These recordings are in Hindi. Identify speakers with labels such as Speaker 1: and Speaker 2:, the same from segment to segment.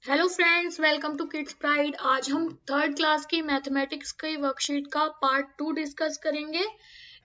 Speaker 1: Hello friends, welcome to Kids Pride. आज हम थर्ड क्लास की मैथमेटिक्स की वर्कशीट का पार्ट 2 डिस्कस करेंगे।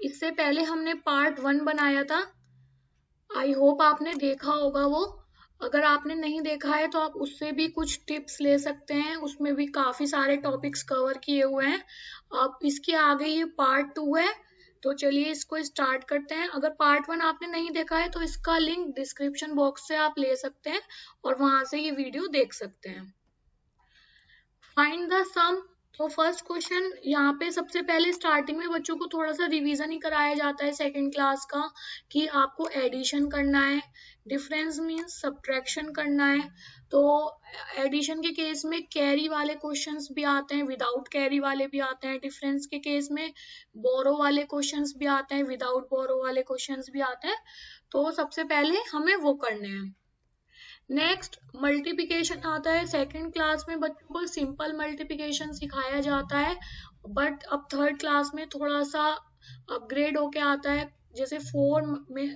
Speaker 1: इससे पहले हमने पार्ट 1 बनाया था। आई होप आपने देखा होगा वो। अगर आपने नहीं देखा है तो आप उससे भी कुछ टिप्स ले सकते हैं। उसमें भी काफी सारे टॉपिक्स कवर किए हुए हैं। अब इसके आगे ये पार्ट 2 है, तो चलिए इसको स्टार्ट करते हैं। अगर पार्ट 1 आपने नहीं देखा है तो इसका लिंक डिस्क्रिप्शन बॉक्स से आप ले सकते हैं और वहां से ये वीडियो देख सकते हैं। फाइंड द सम। तो फर्स्ट क्वेश्चन यहाँ पे सबसे पहले स्टार्टिंग में बच्चों को थोड़ा सा रिवीजन ही कराया जाता है सेकंड क्लास का, कि आपको एडिशन करना है, डिफरेंस मींस सब्ट्रैक्शन करना है। तो एडिशन के केस में कैरी वाले क्वेश्चंस भी आते हैं, विदाउट कैरी वाले भी आते हैं। डिफरेंस के केस में बोरो वाले क्वेश्चंस भी आते हैं, विदाउट बोरो वाले क्वेश्चंस भी आते हैं। तो सबसे पहले हमें वो करने हैं। नेक्स्ट मल्टीप्लिकेशन आता है। सेकंड क्लास में बच्चों को सिंपल मल्टीप्लिकेशन सिखाया जाता है, बट अब थर्ड क्लास में थोड़ा सा अपग्रेड होके आता है। जैसे 4 में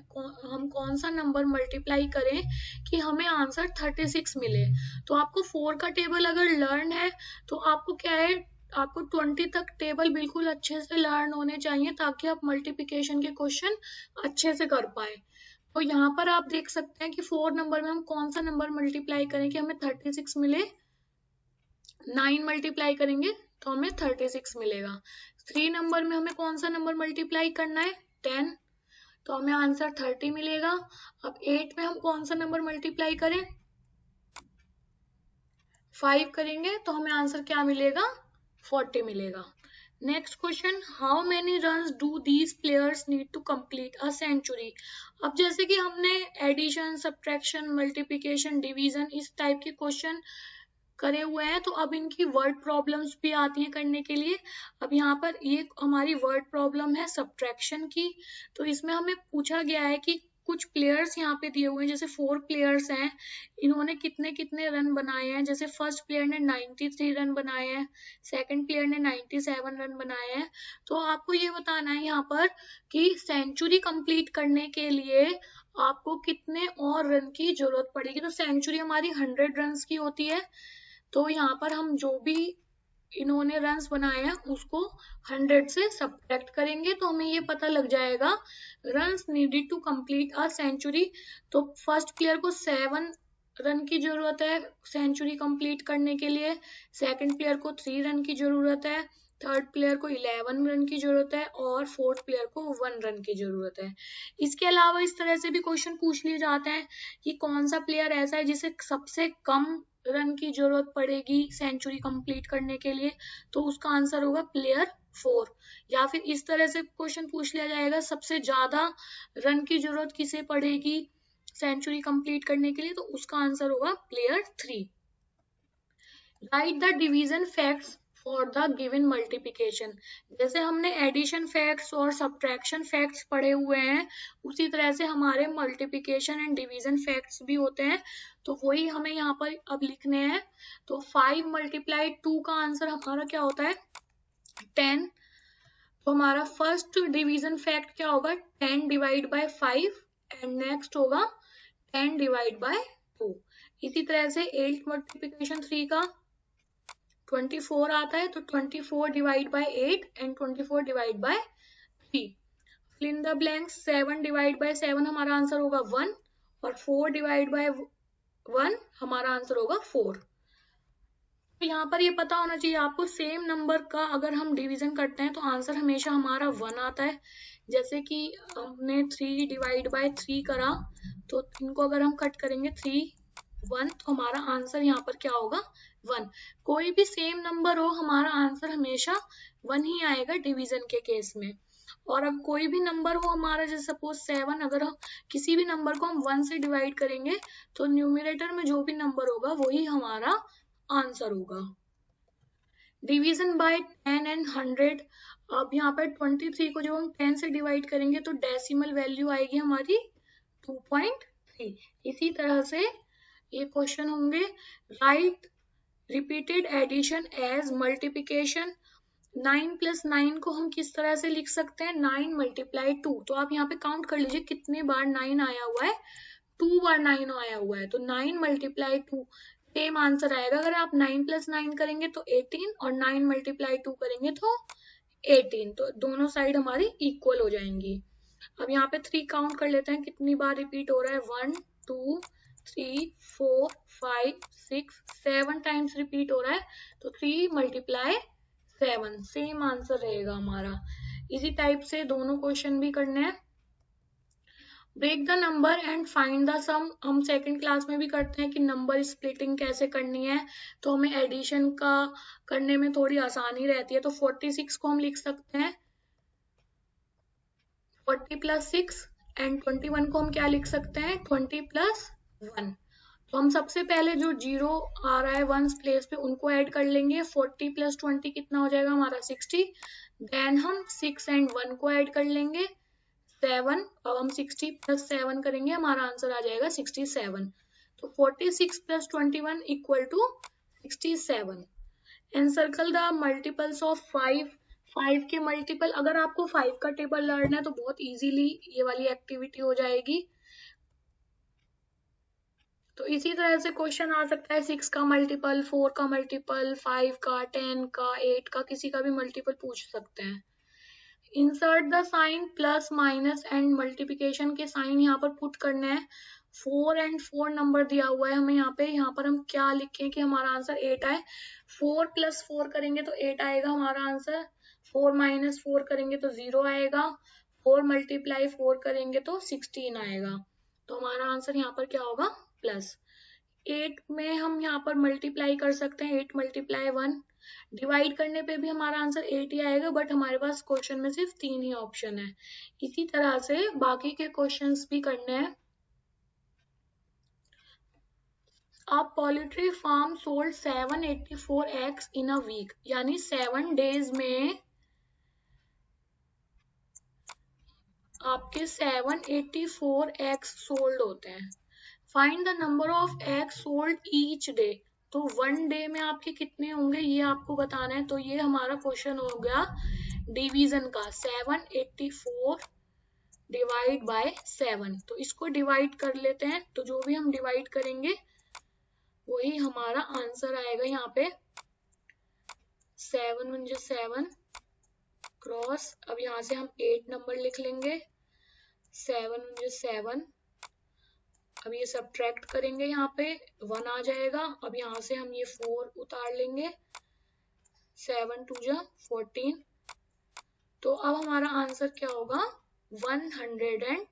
Speaker 1: हम कौन सा नंबर मल्टीप्लाई करें कि हमें आंसर 36 मिले। तो आपको 4 का टेबल अगर लर्न है तो आपको क्या है, आपको 20 तक टेबल बिल्कुल अच्छे से लर्न होने चाहिए ताकि आप मल्टीप्लिकेशन के क्वेश्चन अच्छे से कर पाए। तो यहाँ पर आप देख सकते हैं कि 4 नंबर में हम कौन सा नंबर मल्टीप्लाई करें कि हमें 36 मिले। 9 मल्टीप्लाई करेंगे तो हमें 36 मिलेगा। 3 नंबर में हमें कौन सा नंबर मल्टीप्लाई करना है, 10, तो हमें आंसर 30 मिलेगा। अब 8 में हम कौन सा नंबर मल्टीप्लाई करें, 5 करेंगे तो हमें आंसर क्या मिलेगा, 40 मिलेगा। Next question, how many runs do these players need to complete a century. अब जैसे कि हमने एडिशन, सब्ट्रैक्शन, मल्टीप्लिकेशन, डिवीजन इस टाइप के क्वेश्चन करे हुए हैं, तो अब इनकी वर्ड प्रॉब्लम्स भी आती हैं करने के लिए। अब यहाँ पर ये हमारी वर्ड प्रॉब्लम है सब्ट्रैक्शन की। तो इसमें हमें पूछा गया है कि कुछ प्लेयर्स यहाँ पे दिए हुए हैं, जैसे 4 प्लेयर्स हैं, इन्होंने कितने कितने रन बनाए हैं। जैसे फर्स्ट प्लेयर ने 93 रन बनाए हैं, सेकंड प्लेयर ने 97 रन बनाए हैं। तो आपको ये बताना है यहाँ पर कि सेंचुरी कंप्लीट करने के लिए आपको कितने और रन की जरूरत पड़ेगी। तो सेंचुरी हमारी 100 रन की होती है। तो यहाँ पर हम जो भी इन्होंने रन्स बनाए हैं उसको 100 से सब्ट्रैक्ट करेंगे तो हमें ये पता लग जाएगा runs needed to complete a century. तो फर्स्ट प्लेयर को 7 रन की जरूरत है सेंचुरी कंप्लीट करने के लिए, सेकंड प्लेयर को 3 रन की जरूरत है, थर्ड प्लेयर को 11 रन की जरूरत है और फोर्थ प्लेयर को 1 रन की जरूरत है। इसके अलावा इस तरह से भी क्वेश्चन पूछ लिए जाते हैं कि कौन सा प्लेयर ऐसा है जिसे सबसे कम रन की जरूरत पड़ेगी सेंचुरी कंप्लीट करने के लिए, तो उसका आंसर होगा प्लेयर 4। या फिर इस तरह से क्वेश्चन पूछ लिया जाएगा सबसे ज्यादा रन की जरूरत किसे पड़ेगी सेंचुरी कंप्लीट करने के लिए, तो उसका आंसर होगा player 3। Right the division facts for the given multiplication. जैसे हमने एडिशन फैक्ट्स और सब्ट्रैक्शन फैक्ट्स पढ़े हुए हैं, उसी तरह से हमारे मल्टीप्लिकेशन एंड डिवीजन फैक्ट्स भी होते हैं। तो वही हमें यहाँ पर अब लिखने हैं। तो 5 मल्टीप्लाई 2 का आंसर हमारा क्या होता है, 10। तो हमारा फर्स्ट डिवीजन फैक्ट क्या होगा, 10 डिवाइड बाय 5 एंड नेक्स्ट होगा 10 डिवाइड बाय 2। इसी तरह से 8 मल्टीप्लिकेशन 3 का 24 आता है, तो 24 divide by 8 and 24 divide by 3। Fill in the blanks, 7 divide by 7 हमारा आंसर होगा 1 और 4 डिवाइड बाय 1 हमारा आंसर होगा 4। तो यहाँ पर ये पता होना चाहिए आपको, सेम नंबर का अगर हम डिवीजन करते हैं तो आंसर हमेशा हमारा 1 आता है। जैसे कि हमने 3 डिवाइड बाय 3 करा, तो इनको अगर हम कट करेंगे 3 1, तो हमारा आंसर यहाँ पर क्या होगा, 1। कोई भी सेम नंबर हो हमारा आंसर हमेशा 1 ही आएगा डिवीजन के केस में। और अब कोई भी नंबर हो हमारा, जैसे सपोज 7, अगर हम किसी भी नंबर को हम 1 से डिवाइड करेंगे तो न्यूमरेटर में जो भी नंबर होगा वही हमारा आंसर होगा। Division bye 10 and 100। अब यहाँ पर 23 को जब हम 10 से डिवाइड करेंगे तो डेसिमल वैल्यू आएगी हमारी 2.3। इसी तरह से ये क्वेश्चन होंगे, write repeated addition as multiplication. 9 plus 9 को हम किस तरह से लिख सकते हैं, 9 मल्टीप्लाई 2। तो आप यहाँ पे काउंट कर लीजिए कितने बार 9 आया हुआ है, 2 बार 9 आया हुआ है। तो 9 मल्टीप्लाई 2, सेम आंसर आएगा। अगर आप 9 + 9 करेंगे तो 18 और 9 × 2 करेंगे तो 18, तो दोनों साइड हमारी इक्वल हो जाएंगी। अब यहाँ पे 3 काउंट कर लेते हैं कितनी बार रिपीट हो रहा है। 1 2 3 4 5 6 7 टाइम्स रिपीट हो रहा है, तो 3 × 7 सेम आंसर रहेगा हमारा। इसी टाइप से दोनों क्वेश्चन भी करने हैं। Break the number and find the sum, हम सेकंड क्लास में भी करते हैं कि नंबर स्प्लिटिंग कैसे करनी है, तो हमें एडिशन का करने में थोड़ी आसानी रहती है। तो 46 को हम लिख सकते हैं 40 + 6 एंड 21 को हम क्या लिख सकते हैं 20 + 1। तो हम सबसे पहले जो 0 आ रहा है 1 प्लेस पे उनको ऐड कर लेंगे। 40 + 20 कितना हो जाएगा हमारा 60। देन हम 6 एंड 1 को ऐड कर लेंगे 7। अब हम 60 + 7 करेंगे, हमारा आंसर आ जाएगा 67। तो 46 + 21 = 67। And circle the multiples of 5। 5 के मल्टीपल, अगर आपको 5 का टेबल लर्न है तो बहुत इजीली ये वाली एक्टिविटी हो जाएगी। तो इसी तरह से क्वेश्चन आ सकता है 6 का मल्टीपल, 4 का मल्टीपल, 5 का, 10 का, 8 का, किसी का भी मल्टीपल पूछ सकते हैं। Insert the sign plus minus and multiplication के साइन यहाँ पर पुट करने हैं। 4 एंड 4 नंबर दिया हुआ है हमें यहाँ पे, यहाँ पर हम क्या लिखें कि हमारा आंसर 8 आए। 4 + 4 करेंगे तो 8 आएगा हमारा आंसर। 4 - 4 करेंगे तो 0 आएगा। 4 × 4 करेंगे तो 16 आएगा। तो हमारा आंसर यहाँ पर क्या होगा प्लस। 8 में हम यहाँ पर मल्टीप्लाई कर सकते हैं 8 × 1। डिवाइड करने पे भी हमारा आंसर 8 ही आएगा, बट हमारे पास क्वेश्चन में सिर्फ 3 ही ऑप्शन है। इसी तरह से बाकी के क्वेश्चंस भी करने हैं। A poultry farm sold 784 eggs in a week, यानी 7 डेज में आपके 784 eggs सोल्ड होते हैं। Find the number of eggs sold each day, तो 1 डे में आपके कितने होंगे ये आपको बताना है। तो ये हमारा क्वेश्चन हो गया डिवीजन का। 784 डिवाइड बाय 7, तो इसको डिवाइड कर लेते हैं। तो जो भी हम डिवाइड करेंगे वही हमारा आंसर आएगा। यहाँ पे 7 × 7 क्रॉस, अब यहाँ से हम 8 नंबर लिख लेंगे 7 × 7। अब ये सब्ट्रैक्ट करेंगे, यहाँ पे 1 आ जाएगा। अब यहाँ से हम ये 4 उतार लेंगे, 7 × 2 = 14। तो अब हमारा आंसर क्या होगा 112।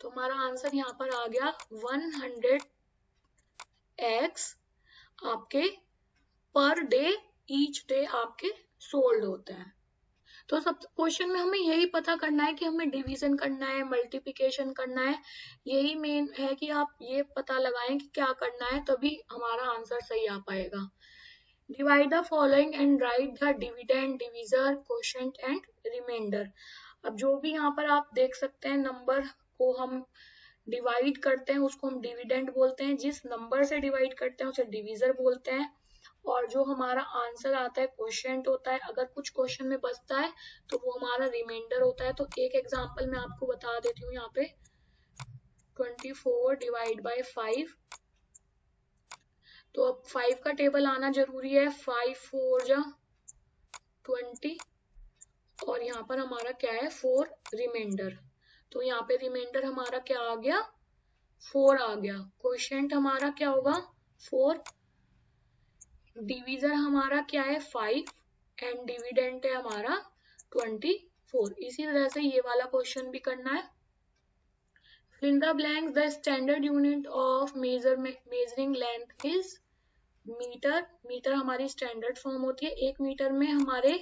Speaker 1: तो हमारा आंसर यहाँ पर आ गया 100 एग्स आपके पर डे, ईच डे आपके सोल्ड होते हैं। तो सब क्वेश्चन में हमें यही पता करना है कि हमें डिवीजन करना है, मल्टीप्लिकेशन करना है। यही मेन है कि आप ये पता लगाएं कि क्या करना है, तभी हमारा आंसर सही आ पाएगा। Divide the following and write the dividend, divisor, quotient and remainder. अब जो भी यहाँ पर आप देख सकते हैं नंबर को हम डिवाइड करते हैं उसको हम डिविडेंड बोलते हैं, जिस नंबर से डिवाइड करते हैं उसे डिविजर बोलते हैं, और जो हमारा आंसर आता है क्वोशिएंट होता है। अगर कुछ क्वेश्चन में बचता है तो वो हमारा रिमाइंडर होता है। तो एक एग्जांपल मैं आपको बता देती हूँ यहाँ पे 24 डिवाइड बाय 5। तो अब 5 का टेबल आना जरूरी है। 5 × 4 = 20 और यहाँ पर हमारा क्या है 4 रिमाइंडर। तो यहाँ पे रिमाइंडर हमारा क्या आ गया 4 आ गया। क्वोशिएंट हमारा क्या होगा 4, डिवीजर हमारा क्या है 5 एंड डिविडेंड है हमारा 24। इसी तरह से ये वाला क्वेश्चन भी करना है। fill in the blanks, the standard unit of measuring length is metre. Metre हमारी स्टैंडर्ड फॉर्म होती है। 1 मीटर में हमारे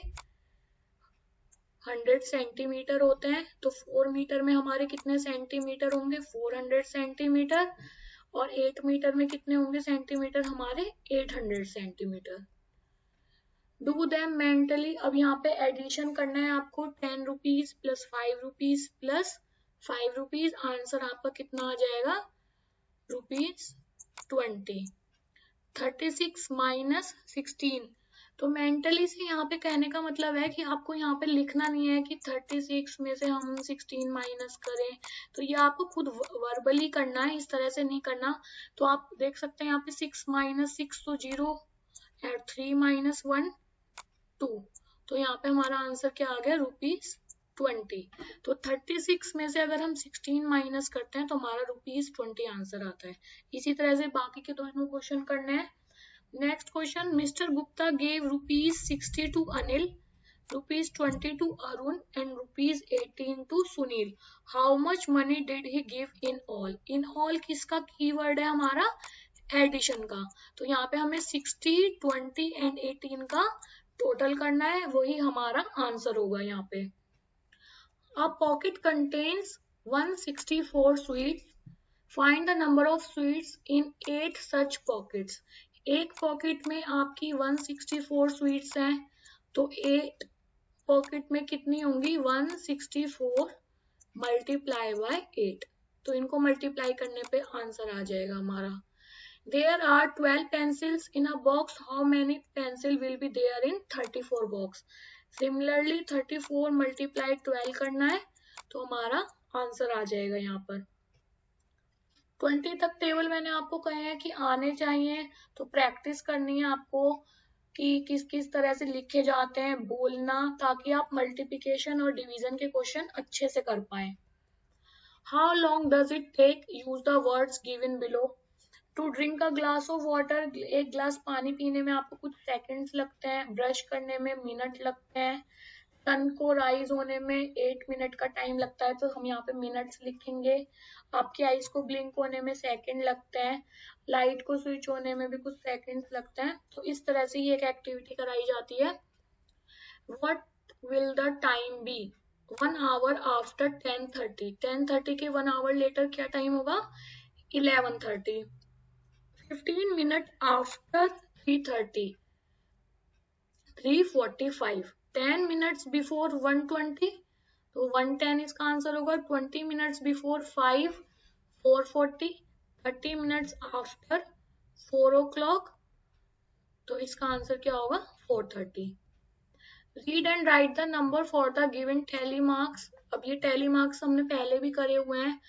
Speaker 1: 100 सेंटीमीटर होते हैं। तो 4 मीटर में हमारे कितने सेंटीमीटर होंगे 400 सेंटीमीटर, और 8 मीटर में कितने होंगे सेंटीमीटर हमारे 800 सेंटीमीटर। डू देम मेंटली, अब यहाँ पे एडिशन करना है आपको 10 rupees plus 5 rupees plus 5 rupees. Answer आपका कितना आ जाएगा ₹20। 36 - 16, तो मेंटली से यहाँ पे कहने का मतलब है कि आपको यहाँ पे लिखना नहीं है कि 36 में से हम 16 माइनस करें, तो ये आपको खुद वर्बली करना है, इस तरह से नहीं करना। तो आप देख सकते हैं यहाँ पे 6 माइनस 6 तो 0 और 3 माइनस 1 2। तो यहाँ पे हमारा आंसर क्या आ गया, ₹20। तो 36 में से अगर हम 16 माइनस करते हैं तो हमारा ₹20 आंसर आता है। इसी तरह से बाकी के दोनों क्वेश्चन करने हैं। Next question, mister Gupta gave ₹60 to Anil, ₹20 to Arun and ₹18 to Sunil. How much money did he give in all? In all किसका कीवर्ड है हमारा, एडिशन का। तो यहाँ पे हमें 60, 20 एंड 18 का टोटल करना है, वही हमारा आंसर होगा यहाँ पे। A pocket contains 164 sweets. Find the number of sweets in 8 such pockets. एक पॉकेट में आपकी 164 स्वीट्स हैं, तो 8 पॉकेट में कितनी होंगी, 164 मल्टीप्लाई बाय 8। तो इनको मल्टीप्लाई करने पे आंसर आ जाएगा हमारा। There are 12 pencils in a box. How many pencil will be there in 34 box? Similarly 34 multiply 12 करना है, तो हमारा आंसर आ जाएगा यहाँ पर। 20 तक टेबल मैंने आपको कहे हैं कि आने चाहिए, तो प्रैक्टिस करनी है आपको कि किस किस तरह से लिखे जाते हैं, बोलना, ताकि आप मल्टीप्लिकेशन और डिवीजन के क्वेश्चन अच्छे से कर पाए। How long does it take? Use the words given below. To drink a glass of water, एक ग्लास पानी पीने में आपको कुछ सेकंड्स लगते हैं, ब्रश करने में मिनट लगते हैं, सन को राइज होने में 8 मिनट का टाइम लगता है, तो हम यहाँ पे मिनट्स लिखेंगे। आपकी आईज को ब्लिंक होने में सेकंड लगते हैं, लाइट को स्विच होने में भी कुछ सेकंड्स लगते हैं। तो इस तरह से ये एक एक्टिविटी कराई जाती है। What will the time be? 1 hour after 10:30. 10:30 के 1 hour later क्या टाइम होगा, 11:30. 15 minutes after 3:30, 3:45. 10 minutes before 1:20, तो 1:10 इसका आंसर होगा। 20 minutes before 5, 4:40. 30 minutes after 4 o'clock, तो इसका आंसर क्या होगा, 4:30. Read and write the number for the given tally marks. अब ये टैली मार्क्स हमने पहले भी करे हुए हैं।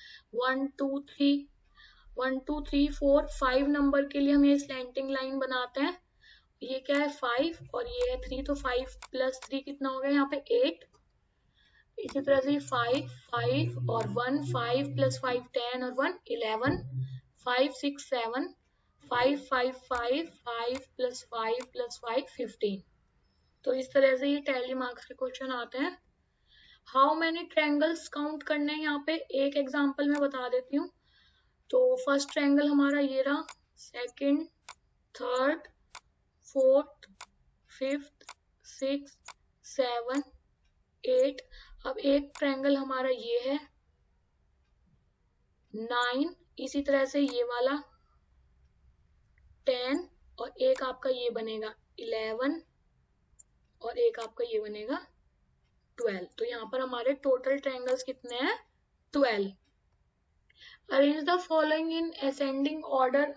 Speaker 1: 1 2 3 1 2 3 4 5 नंबर के लिए हम ये स्लैंटिंग लाइन बनाते हैं। ये क्या है, 5 और ये है 3, तो 5 प्लस 3 कितना हो गया यहाँ पे 8। इसी तरह से 5 5 और 1, 5 प्लस 5 10 और 1 11, 5 6 7, 5 5 5 5 प्लस 5 प्लस 5 15। तो इस तरह से ये टैली मार्क्स के क्वेश्चन आते हैं। हाउ मेनी ट्रायंगल्स काउंट करने हैं, यहाँ पे एक एग्जांपल में बता देती हूँ। तो फर्स्ट ट्रायंगल हमारा ये रहा, सेकंड, थर्ड, फोर्थ, फिफ्थ, 6, 7, 8। अब एक ट्रायंगल हमारा ये है 9, इसी तरह से ये वाला 10 और एक आपका ये बनेगा 11 और एक आपका ये बनेगा 12। तो यहाँ पर हमारे टोटल ट्रायंगल्स कितने हैं, 12। Arrange the following in ascending order.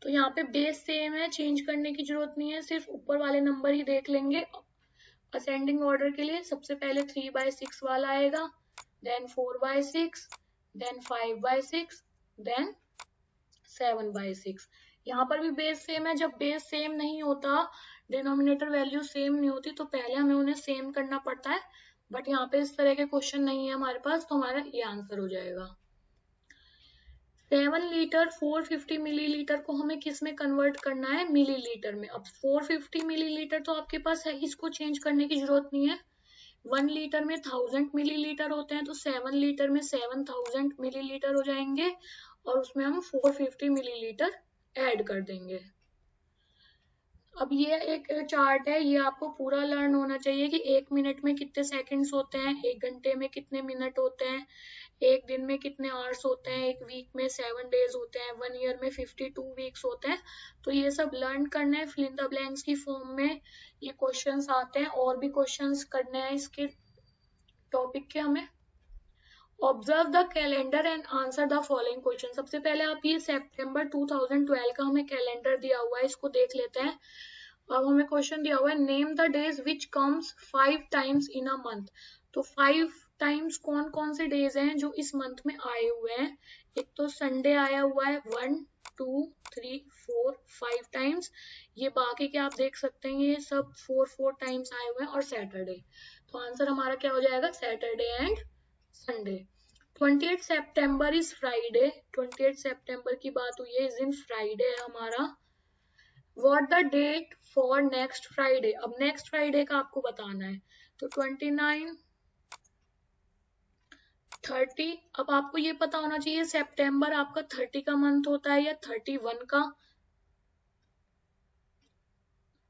Speaker 1: तो यहाँ पे बेस सेम है, चेंज करने की जरूरत नहीं है, सिर्फ ऊपर वाले नंबर ही देख लेंगे। असेंडिंग ऑर्डर के लिए सबसे पहले 3/6 वाला आएगा, देन 4/6, देन 5/6, देन 7/6। यहाँ पर भी बेस सेम है। जब बेस सेम नहीं होता, डिनोमिनेटर वैल्यू सेम नहीं होती, तो पहले हमें उन्हें सेम करना पड़ता है। बट यहाँ पे इस तरह के क्वेश्चन नहीं है हमारे पास, तो हमारा ये आंसर हो जाएगा। 7 लीटर 450 मिलीलीटर को हमें किस में कन्वर्ट करना है, मिलीलीटर में। अब 450 मिलीलीटर तो आपके पास है, इसको चेंज करने की जरूरत नहीं है। 1 लीटर में 1000 मिलीलीटर होते हैं, तो 7 लीटर में 7000 मिलीलीटर हो जाएंगे और उसमें हम 450 मिलीलीटर ऐड कर देंगे। अब ये एक चार्ट है, ये आपको पूरा लर्न होना चाहिए कि 1 मिनट में कितने सेकंड्स होते हैं, 1 घंटे में कितने मिनट होते हैं, 1 दिन में कितने आवर्स होते हैं, 1 वीक में 7 डेज होते हैं, 1 ईयर में 52 वीक्स होते हैं। तो ये सब लर्न करना है। फिल इन द ब्लैंक्स की फॉर्म में ये क्वेश्चंस आते हैं, और भी क्वेश्चंस करने हैं इसके टॉपिक के हमें। Observe the calendar and answer the following question. सबसे पहले आप ये सितंबर 2012 का हमें कैलेंडर दिया हुआ है, इसको देख लेते हैं। अब हमें क्वेश्चन दिया हुआ है name the days which comes 5 times in a month. तो 5 टाइम्स कौन कौन से डेज हैं जो इस मंथ में आए हुए हैं। एक तो संडे आया हुआ है 1 2 3 4 5 टाइम्स। ये बाकी के आप देख सकते हैं ये सब 4 टाइम्स आए हुए हैं और सैटरडे। तो आंसर हमारा क्या हो जाएगा Saturday and Sunday. 28 September is Friday. 28 सितंबर की बात हुई है, इस दिन फ्राइडे है हमारा। What the date for next Friday. अब नेक्स्ट फ्राइडे का आपको बताना है। तो 29 30। अब आपको ये पता होना चाहिए सितंबर आपका 30 का मंथ होता है या 31 का।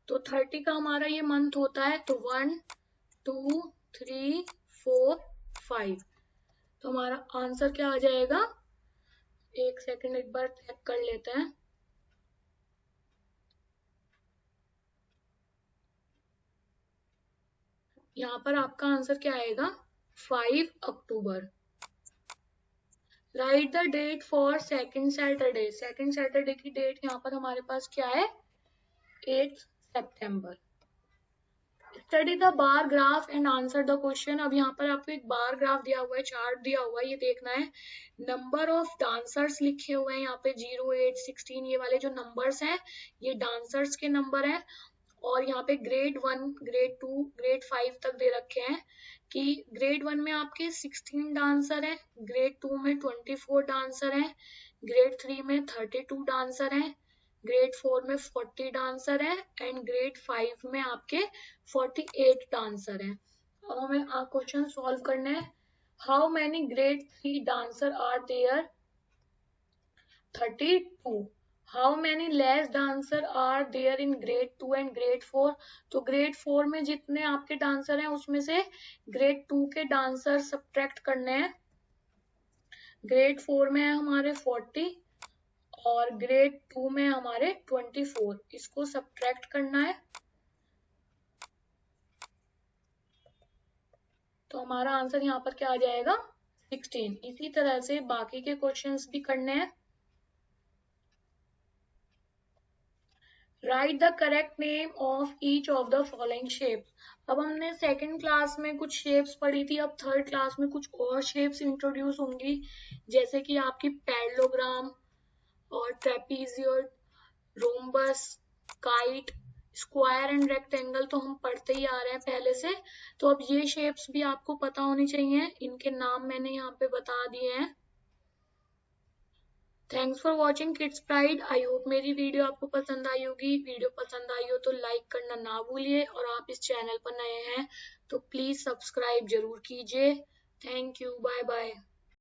Speaker 1: तो 30 का हमारा ये मंथ होता है। तो 1 2 3 4 5। तो हमारा आंसर क्या आ जाएगा। एक सेकंड एक बार चेक कर लेते हैं। यहाँ पर आपका आंसर क्या आएगा 5 अक्टूबर। Write the date for second Saturday. Second Saturday की डेट यहाँ पर हमारे पास क्या है 8 सितंबर। Study the bar graph and answer the question. अब यहाँ पर आपको एक बार ग्राफ दिया हुआ है, चार्ट दिया हुआ है, ये देखना है। नंबर ऑफ डांसर्स लिखे हुए हैं यहाँ पे 0 8 16। ये वाले जो नंबर्स हैं ये डांसर्स के नंबर हैं। और यहाँ पे ग्रेड 1 ग्रेड 2 ग्रेड 5 तक दे रखे हैं कि ग्रेड 1 में आपके 16 डांसर हैं, ग्रेड 2 में 24 डांसर हैं, ग्रेड 3 में 32 डांसर हैं, ग्रेड 4 में 40 डांसर हैं एंड ग्रेड 5 में आपके 48 डांसर हैं। अब हमें क्वेश्चन सॉल्व करना है। How many grade 3 dancer are there 32। How many less dancer are there in grade 2 and grade 4। तो grade 4 में जितने आपके डांसर हैं उसमें से grade 2 के डांसर सब्ट्रैक्ट करने हैं। grade 4 में है हमारे 40 और grade 2 में हमारे 24। इसको सब्ट्रैक्ट करना है। तो हमारा आंसर यहाँ पर क्या आ जाएगा 16। इसी तरह से बाकी के क्वेश्चंस भी करने हैं। Right the correct name of each of the following shape. अब हमने सेकंड क्लास में कुछ शेप्स पढ़ी थी, अब थर्ड क्लास में कुछ और शेप्स इंट्रोड्यूस होंगी, जैसे कि आपकी पैरेललोग्राम और trapezoid, rhombus, kite, square and rectangle तो हम पढ़ते ही आ रहे हैं पहले से। तो अब ये शेप्स भी आपको पता होनी चाहिए, इनके नाम मैंने यहाँ पे बता दिए हैं। Thanks for watching kids pride. I hope मेरी वीडियो आपको पसंद आई होगी। वीडियो पसंद आई हो तो लाइक करना ना भूलिए और आप इस चैनल पर नए हैं तो प्लीज सब्सक्राइब जरूर कीजिए। Thank you, bye bye.